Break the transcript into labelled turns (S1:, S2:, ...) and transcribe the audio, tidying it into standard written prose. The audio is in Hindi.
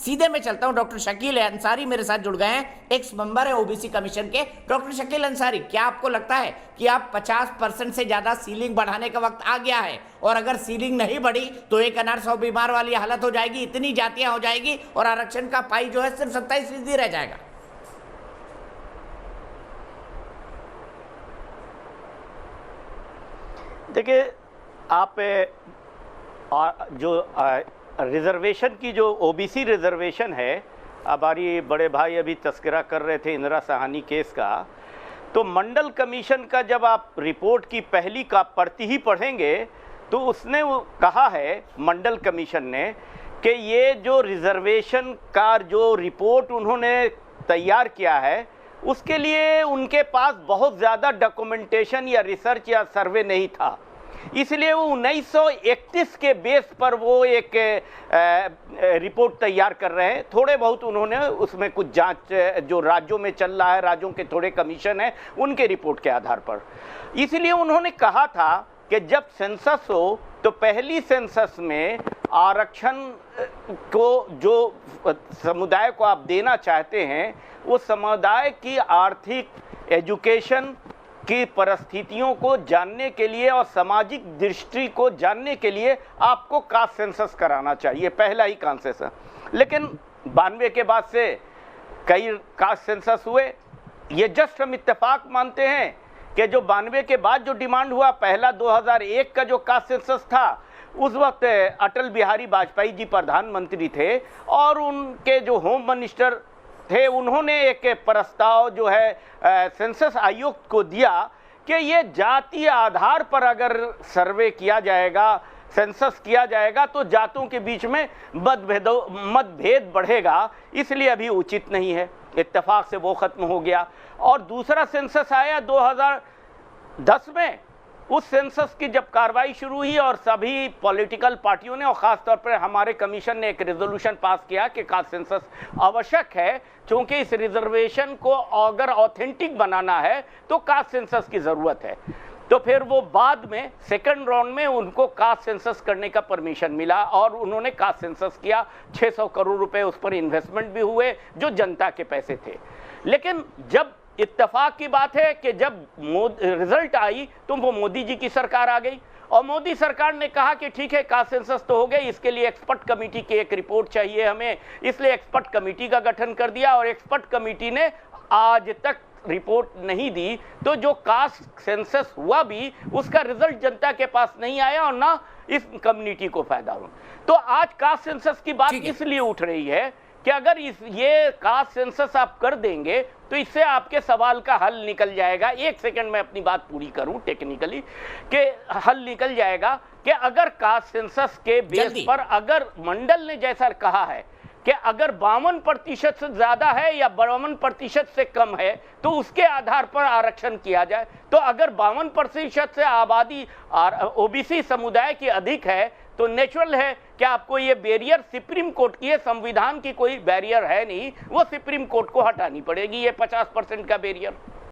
S1: सीधे मैं चलता हूं, डॉक्टर शकील अंसारी मेरे साथ जुड़ गए हैं, एक्स मेंबर है ओबीसी कमीशन के। डॉक्टर शकील अंसारी, क्या आपको लगता है कि आप 50% से ज्यादा सीलिंग बढ़ाने का वक्त आ गया है, और अगर सीलिंग नहीं बढ़ी तो एक अनार 100 बीमार वाली हालत हो जाएगी, इतनी जातियां हो जाएगी और आरक्षण का पाई जो है सिर्फ 27% रह जाएगा?
S2: देखिए, आप जो रिजर्वेशन की जो ओबीसी रिजर्वेशन है, हमारी बड़े भाई अभी तस्करा कर रहे थे इंदिरा साहनी केस का, तो मंडल कमीशन का जब आप रिपोर्ट की पहली का प्रति ही पढ़ेंगे तो उसने वो कहा है, मंडल कमीशन ने, कि ये जो रिजर्वेशन का जो रिपोर्ट उन्होंने तैयार किया है उसके लिए उनके पास बहुत ज़्यादा डॉक्यूमेंटेशन या रिसर्च या सर्वे नहीं था, इसलिए वो 1931 के बेस पर वो एक रिपोर्ट तैयार कर रहे हैं। थोड़े बहुत उन्होंने उसमें कुछ जांच जो राज्यों में चल रहा है, राज्यों के थोड़े कमीशन हैं, उनके रिपोर्ट के आधार पर। इसलिए उन्होंने कहा था कि जब सेंसस हो तो पहली सेंसस में आरक्षण को जो समुदाय को आप देना चाहते हैं, वो समुदाय की आर्थिक, एजुकेशन की परिस्थितियों को जानने के लिए और सामाजिक दृष्टि को जानने के लिए आपको कास्ट सेंसस कराना चाहिए, पहला ही कॉन्सेशन। लेकिन 92 के बाद से कई कास्ट सेंसस हुए। ये जस्ट हम इत्तेफाक मानते हैं कि जो 92 के बाद जो डिमांड हुआ, पहला 2001 का जो कास्ट सेंसस था, उस वक्त अटल बिहारी वाजपेयी जी प्रधानमंत्री थे और उनके जो होम मिनिस्टर थे, उन्होंने एक प्रस्ताव जो है सेंसस आयोग को दिया कि ये जातीय आधार पर अगर सर्वे किया जाएगा, सेंसस किया जाएगा, तो जातों के बीच में मतभेद बढ़ेगा, इसलिए अभी उचित नहीं है। इत्तेफाक से वो खत्म हो गया। और दूसरा सेंसस आया 2010 में। उस सेंसस की जब कार्रवाई शुरू हुई और सभी पॉलिटिकल पार्टियों ने और ख़ास तौर पर हमारे कमीशन ने एक रेजोल्यूशन पास किया कि कास्ट सेंसस आवश्यक है, क्योंकि इस रिजर्वेशन को अगर ऑथेंटिक बनाना है तो कास्ट सेंसस की ज़रूरत है। तो फिर वो बाद में सेकंड राउंड में उनको कास्ट सेंसस करने का परमिशन मिला और उन्होंने कास्ट सेंसस किया। 600 करोड़ रुपए उस पर इन्वेस्टमेंट भी हुए जो जनता के पैसे थे। लेकिन जब इत्तेफाक की बात है कि जब रिजल्ट आई तो वो मोदी जी की सरकार आ गई और मोदी सरकार ने कहा कि ठीक है, कास्ट सेंसस तो हो गई, इसके लिए एक्सपर्ट कमेटी की एक रिपोर्ट चाहिए हमें, इसलिए एक्सपर्ट कमेटी का गठन कर दिया और एक्सपर्ट कमेटी ने आज तक रिपोर्ट नहीं दी। तो जो कास्ट सेंसस हुआ भी, उसका रिजल्ट जनता के पास नहीं आया और ना इस कम्युनिटी को फायदा हुआ। तो आज कास्ट सेंसस की बात इसलिए उठ रही है कि अगर ये कास्ट सेंसस आप कर देंगे तो इससे आपके सवाल का हल निकल जाएगा। एक सेकंड में अपनी बात पूरी करूं टेक्निकली, कि हल निकल जाएगा कि अगर कास्ट सेंसस के बेस पर, अगर मंडल ने जैसा कहा है कि अगर 52% से ज्यादा है या 52% से कम है तो उसके आधार पर आरक्षण किया जाए, तो अगर 52% से आबादी ओबीसी समुदाय की अधिक है तो नेचुरल है कि आपको ये बैरियर सुप्रीम कोर्ट की, संविधान की कोई बैरियर है नहीं, वो सुप्रीम कोर्ट को हटानी पड़ेगी ये 50% का बैरियर।